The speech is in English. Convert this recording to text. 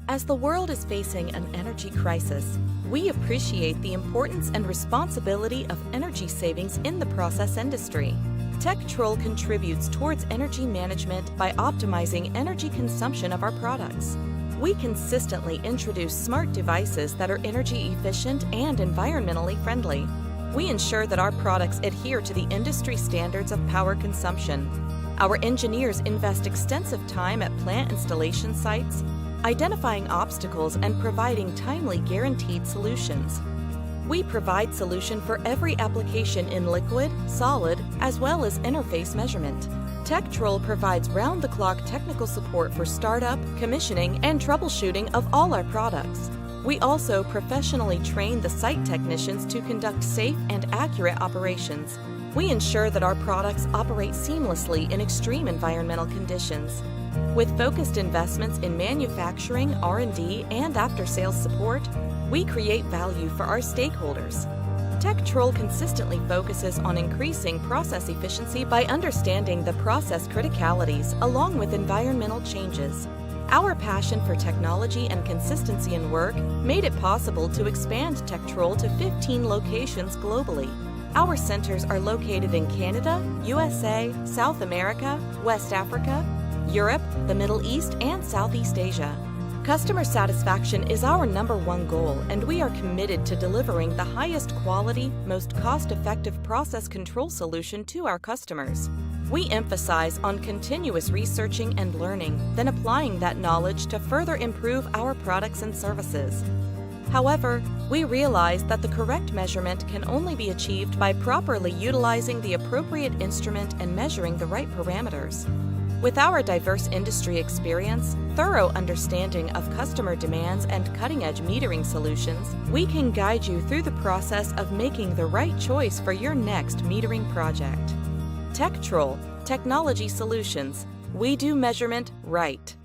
As the world is facing an energy crisis, we appreciate the importance and responsibility of energy savings in the process industry. Tek-Trol contributes towards energy management by optimizing energy consumption of our products. We consistently introduce smart devices that are energy efficient and environmentally friendly. We ensure that our products adhere to the industry standards of power consumption. Our engineers invest extensive time at plant installation sites, identifying obstacles and providing timely guaranteed solutions. We provide solution for every application in liquid, solid, as well as interface measurement. Tektrol provides round-the-clock technical support for startup, commissioning, and troubleshooting of all our products. We also professionally train the site technicians to conduct safe and accurate operations. We ensure that our products operate seamlessly in extreme environmental conditions. With focused investments in manufacturing, R&D, and after-sales support, we create value for our stakeholders. Tek-Trol consistently focuses on increasing process efficiency by understanding the process criticalities along with environmental changes. Our passion for technology and consistency in work made it possible to expand Tek-Trol to 15 locations globally. Our centers are located in Canada, USA, South America, West Africa, Europe, the Middle East, and Southeast Asia. Customer satisfaction is our #1 goal, and we are committed to delivering the highest quality, most cost-effective process control solution to our customers. We emphasize on continuous researching and learning, then applying that knowledge to further improve our products and services. However, we realize that the correct measurement can only be achieved by properly utilizing the appropriate instrument and measuring the right parameters. With our diverse industry experience, thorough understanding of customer demands, and cutting-edge metering solutions, we can guide you through the process of making the right choice for your next metering project. Tek-Trol, Technology Solutions. We do measurement right.